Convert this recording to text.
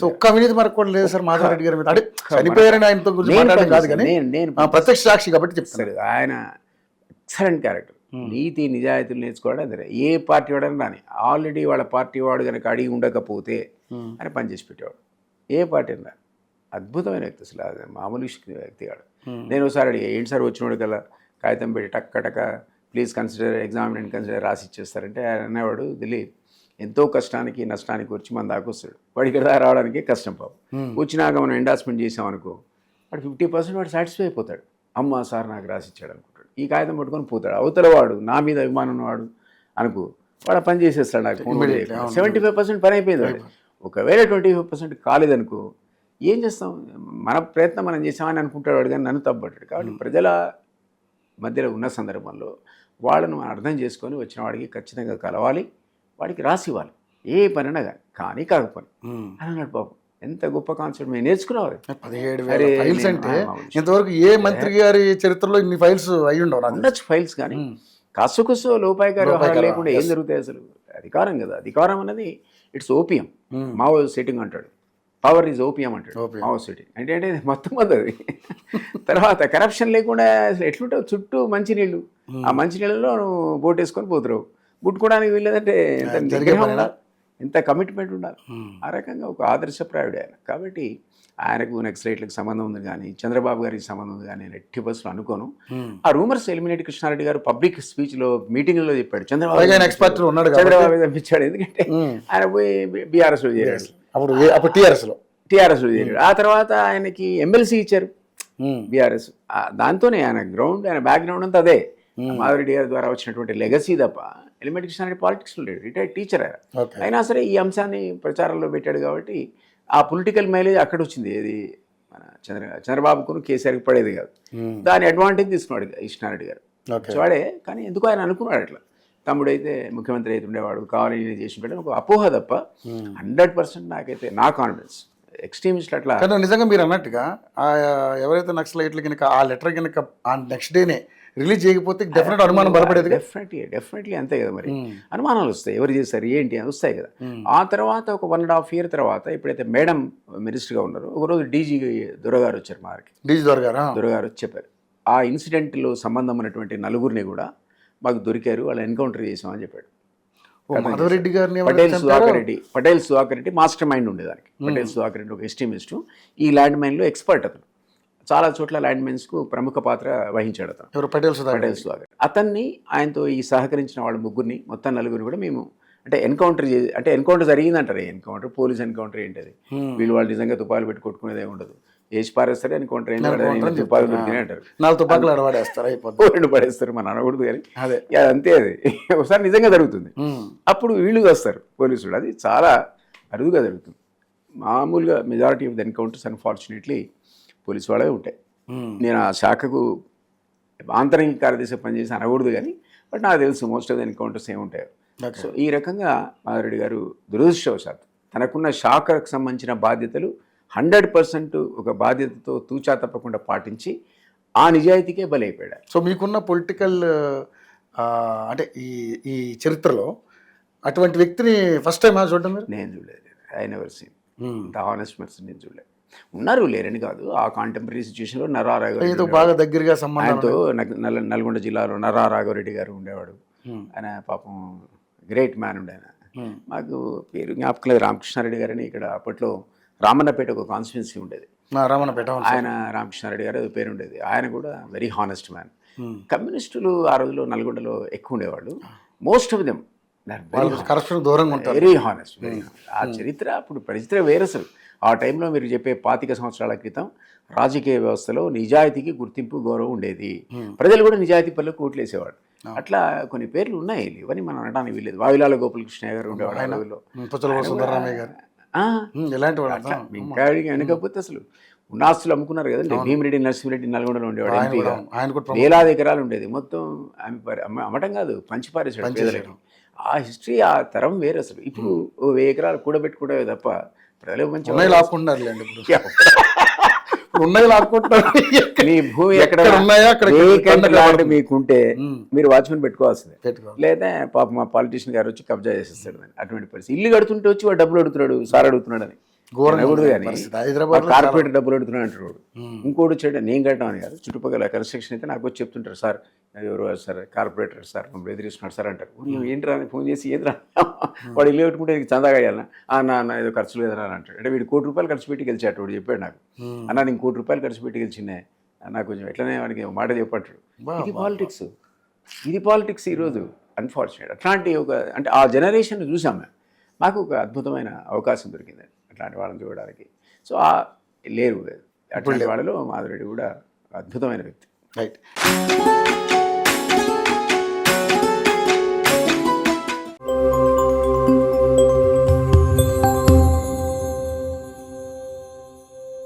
ఒక్క అవినీతి మనకు కూడా లేదు సార్ మాధవ్ రెడ్డి గారి మీద. అంటే చనిపోయారని ఆయనతో గురించి మాట్లాడడం కాదు కానీ నేను ప్రత్యక్ష సాక్షి కాబట్టి చెప్తారు. ఆయన ఎక్సలెంట్ క్యారెక్టర్, నీతి నిజాయితీలు నేర్చుకోవడం అదే. ఏ పార్టీ వాడని రాని ఆల్రెడీ వాళ్ళ పార్టీ వాడు కనుక అడిగి ఉండకపోతే అని పనిచేసి పెట్టేవాడు. ఏ పార్టీ అన్నా అద్భుతమైన వ్యక్తి, అసలు అది మామూలు వ్యక్తి కాడు. నేను ఒకసారి అడిగా, ఏంటి సార్ వచ్చినోడు కల్లా కాగితం పెట్టి టక్క ప్లీజ్ కన్సిడర్ ఎగ్జామిన్ కన్సిడర్ రాసి ఇచ్చేస్తారంటే ఆయన అనేవాడు, దిలీప్ ఎంతో కష్టానికి నష్టానికి వచ్చి మన దాకా వస్తాడు, వాడు ఇక్కడ దాకా రావడానికి కష్టం పాపం. వచ్చినాక మనం ఎండార్స్మెంట్ చేసామనుకో వాడు 50% వాడు సాటిస్ఫై అయిపోతాడు. అమ్మ సార్ నాకు రాసి ఇచ్చాడు అనుకుంటాడు. ఈ కాగితం పట్టుకొని పోతాడు. అవతల వాడు నా మీద అభిమానం వాడు అనుకో, వాడు పని చేసేస్తాడు. నాకు 75% పని అయిపోయింది వాడు. ఒకవేళ 25% కాలేదనుకో ఏం చేస్తాం, మన ప్రయత్నం మనం చేసామని అనుకుంటాడు వాడు, కానీ నన్ను తప్పబడ్డాడు. కాబట్టి ప్రజల మధ్యలో ఉన్న సందర్భంలో వాళ్ళను మనం అర్థం చేసుకొని వచ్చిన వాడికి ఖచ్చితంగా కలవాలి, వాడికి రాసి ఇవ్వాలి, ఏ పనైనా కానీ కాకపోయి అని అన్నాడు. పాపం ఎంత గొప్ప కాన్సెప్ట్ మేము నేర్చుకునేవారు. 17,000 ఫైల్స్ అంటే ఇంతవరకు ఏ మంత్రి గారి చరిత్రలో ఇన్ని ఫైల్స్ అయి ఉండొచ్చు ఫైల్స్, కానీ కాసుకుసో లోపాయకారి వ్యవహారం లేకుండా ఏం జరుగుతాయి అసలు? అధికారం కదా, అధికారం అనేది ఇట్స్ ఓపియం. మావో సెట్టింగ్ అంటాడు, పవర్ ఈజ్ ఓపియం అంటాడు. మావో సెట్టింగ్ అంటే మొత్తం అది. తర్వాత కరప్షన్ లేకుండా అసలు ఎట్లుంటావు, చుట్టూ మంచినీళ్ళు, ఆ మంచినీళ్ళలో నువ్వు బోట్ వేసుకొని పోతున్నావు. ముట్టుకోవడానికి వీళ్ళదంటే ఎంత కమిట్మెంట్ ఉండాలి. ఆ రకంగా ఒక ఆదర్శప్రాయుడు ఆయన. కాబట్టి ఆయనకు నక్సలైట్లకు సంబంధం ఉంది కానీ చంద్రబాబు గారికి సంబంధం ఉంది కానీ 80% అనుకోను. ఆ రూమర్స్ ఎలిమినేట్ కృష్ణారెడ్డి గారు పబ్లిక్ స్పీచ్లో మీటింగ్లో చెప్పాడు, చంద్రబాబు పంపించాడు. ఎందుకంటే ఆయన పోయి బీఆర్ఎస్లో చేరాడు, అప్పుడు టీఆర్ఎస్లో చేరాడు. ఆ తర్వాత ఆయనకి ఎమ్మెల్సీ ఇచ్చారు బీఆర్ఎస్. దాంతోనే ఆయన గ్రౌండ్, ఆయన బ్యాక్గ్రౌండ్ అంతా అదే. మాధవరెడ్డి గారి ద్వారా వచ్చినటువంటి లెగసీ తప్ప ఎలిమెంట్ కృష్ణారెడ్డి పాలిటిక్స్లో లేడు, రిటైర్డ్ టీచర్ ఆయన. అయినా సరే ఈ అంశాన్ని ప్రచారంలో పెట్టాడు కాబట్టి ఆ పొలిటికల్ మైలేజ్ అక్కడ వచ్చింది. ఏది మన చంద్రబాబుకు కేసీఆర్కి పడేది కాదు. దాని అడ్వాంటేజ్ తీసుకున్నాడు కృష్ణారెడ్డి గారు వాడే. కానీ ఎందుకు ఆయన అనుకున్నాడు అట్లా, తమ్ముడైతే ముఖ్యమంత్రి అయితే ఉండేవాడు, కావాలని చేసి పెట్టాను ఒక అపోహ తప్ప 100% నాకైతే నా కాన్ఫిడెన్స్ ఎక్స్ట్రీమిస్ట్ అట్లా. నిజంగా మీరు అన్నట్టుగా ఎవరైతే నక్సలైట్లు కనుక ఆ లెటర్ కనుక ఆ నెక్స్ట్ డేనే రిలీజ్ చేయకపోతే డెఫినెట్ అనుమానం బలపడేది. డెఫినెట్లీ అంతే కదా. మరి అనుమానాలు వస్తాయి, ఎవరు చేస్తారు ఏంటి అని వస్తాయి కదా. ఆ తర్వాత ఒక 1.5 year తర్వాత ఎప్పుడైతే మేడం మినిస్టర్గా ఉన్నారో ఒకరోజు డీజీ దొరగారు వచ్చారు మాకి. డీజీ దొరగారు వచ్చి చెప్పారు, ఆ ఇన్సిడెంట్లో సంబంధం ఉన్నటువంటి నలుగురిని కూడా మాకు దొరికారు, వాళ్ళు ఎన్కౌంటర్ చేసామని చెప్పాడు. మాధవరెడ్డి గారిని పటేల్ సుధాకర్ రెడ్డి మాస్టర్ మైండ్ ఉండేదానికి. పటేల్ సుధాకర్ రెడ్డి ఒక ఎస్టిమిస్టు, ఈ ల్యాండ్ మైన్లో ఎక్స్పర్ట్ అతను. చాలా చోట్ల ల్యాండ్ మైన్స్కు ప్రముఖ పాత్ర వహించాడు అతను. పటేల్ సుధాకర్. అతన్ని ఆయనతో ఈ సహకరించిన వాళ్ళ ముగ్గురిని మొత్తం నలుగురిని కూడా మేము అంటే ఎన్కౌంటర్ జరిగిందంటారు. ఎన్కౌంటర్ పోలీస్ ఎన్కౌంటర్ ఏంటది, వీళ్ళు వాళ్ళు నిజంగా తుపాకులు పెట్టి కొట్టుకునేదే ఉండదు, వేసి పారేస్తారు. ఎన్కౌంటర్ తుపాకులు దొరికినాయి అంటారు, 4 తుపాకులు అడవాడేస్తారు, 2 పడేస్తారు, మనం అనకూడదు కానీ అంతే. అది ఒకసారి నిజంగా జరుగుతుంది, అప్పుడు వీళ్ళు వస్తారు పోలీసులు. అది చాలా అరుదుగా జరుగుతుంది. మామూలుగా majority of the encounters unfortunately police వాళ్ళే ఉంటాయి. నేను ఆ శాఖకు ఆంతరంగిక కార్యదర్శి పనిచేసి అనకూడదు కానీ బట్ నాకు తెలుసు మోస్ట్ ఆఫ్ ద ఎన్కౌంటర్స్ ఏముంటాయో. సో ఈ రకంగా మాధవరెడ్డి గారు దురదృష్టవశాత్తు తనకున్న శాఖకు సంబంధించిన బాధ్యతలు 100% ఒక బాధ్యతతో తూచా తప్పకుండా పాటించి ఆ నిజాయితీకే బలైపోయాడు. సో మీకున్న పొలిటికల్ అంటే ఈ చరిత్రలో అటువంటి వ్యక్తిని ఫస్ట్ టైం చూడడం? నేను చూడలేదు, I never seen the honest person. నేను చూడలేదు. ఉన్నారు, లేరని కాదు. ఆ కాంటెంపరీ సిచ్యువేషన్లో నర్రారాఘవరెడ్డి బాగా దగ్గరగా సంబంధంతో నల్గొండ జిల్లాలో నర్రారాఘవరెడ్డి గారు ఉండేవాడు. ఆయన పాపం గ్రేట్ మ్యాన్ ఉండే. ఆయన మాకు పేరు జ్ఞాపకం లేదు, రామకృష్ణారెడ్డి గారని ఇక్కడ అప్పట్లో రామన్నపేట ఒక కాన్స్టిట్యున్సీ ఉండేది. ఆయన రామకృష్ణారెడ్డి గారు పేరు ఉండేది. ఆయన కూడా వెరీ హానెస్ట్ మ్యాన్. కమ్యూనిస్టులు ఆ రోజుల్లో నల్గొండలో ఎక్కువ ఉండేవాళ్ళు. Most of them very honest. ఆ చరిత్ర అప్పుడు పరిస్థితి వేరే. అసలు ఆ టైంలో మీరు చెప్పే 25 సంవత్సరాల క్రితం రాజకీయ వ్యవస్థలో నిజాయితీకి గుర్తింపు గౌరవం ఉండేది. ప్రజలు కూడా నిజాయితీ పనులకు ఓట్లేసేవాడు. అట్లా కొన్ని పేర్లు ఉన్నాయి, ఇవన్నీ మనం అనడానికి వీల్లేదు. వావిలాల గోపాలకృష్ణయ్య గారు ఉండేవాడు, ఇంకా వెనకపోతే అసలు ఉన్న ఆస్తులు అమ్ముకున్నారు కదండి. భీమిరెడ్డి నరసింహరెడ్డి నల్గొండలో ఉండేవాడు, ఎంపీగా. వేలాది ఎకరాలు ఉండేది. మొత్తం అమ్మటం కాదు, పంచిపారేసాడు పేదలకి. ఆ హిస్టరీ, ఆ తరం వేరు. అసలు ఇప్పుడు 1000 ఎకరాలు కూడబెట్టుకుంటే తప్ప ప్రజలు మంచి లాక్కుంటున్నారులేండి. ఉన్నాయి లాక్కుంటున్నారు. మీ భూమి ఎక్కడ మీకుంటే మీరు వాచ్మెన్ పెట్టుకోవాల్సిందే, లేదా పాప మా పాలిటీషియన్ గారు వచ్చి కబ్జా చేసేస్తాడు. అటువంటి పరిస్థితి. ఇల్లు కడుతుంటే వచ్చి వాడు డబ్బులు అడుగుతున్నాడు, సార్ అడుగుతున్నాడు అని. ఘోరంగా అనకూడదు ఉంది కానీ పరిస్థితి. హైదరాబాద్లో కార్పొరేట్ డబ్బులు అడుగుతున్నాడు అంటారు వాడు. ఇంకోటి వచ్చాడు నేను కట్టడం అని కాదు, చుట్టుపక్కల కన్స్ట్రక్షన్ అయితే నాకు వచ్చి చెప్తుంటారు, సార్ ఎవరు సార్ కార్పొరేటర్ సార్ మమ్మల్ని ఎదిరిస్తున్నాడు సార్ అంటారు. ఏంట్రా అని ఫోన్ చేసి ఏదిరా వాడు ఇల్లు పెట్టుకుంటే నీకు చందాగా అయ్యాలన్నా నా ఏదో ఖర్చు లేదరా అని అంటాడు. అంటే వీడు ₹1,00,00,000 ఖర్చు పెట్టి గెలిచాడు వాడు చెప్పాడు నాకు. అన్న నేను ₹1,00,00,000 ఖర్చు పెట్టి గెలిచిందే నాకు కొంచెం ఎట్లనే వాడికి ఒక మాట చెప్పంటాడు. ఇది పాలిటిక్స్, ఇది పాలిటిక్స్ ఈరోజు అన్ఫార్చునేట్. అట్లాంటి ఒక అంటే ఆ జనరేషన్ చూసాం మేము. మాకు ఒక అద్భుతమైన అవకాశం దొరికింది అట్లాంటి వాళ్ళని చూడడానికి. సో లేరు అట్లాంటి వాళ్ళలో మాధురెడ్డి కూడా అద్భుతమైన వ్యక్తి. రైట్.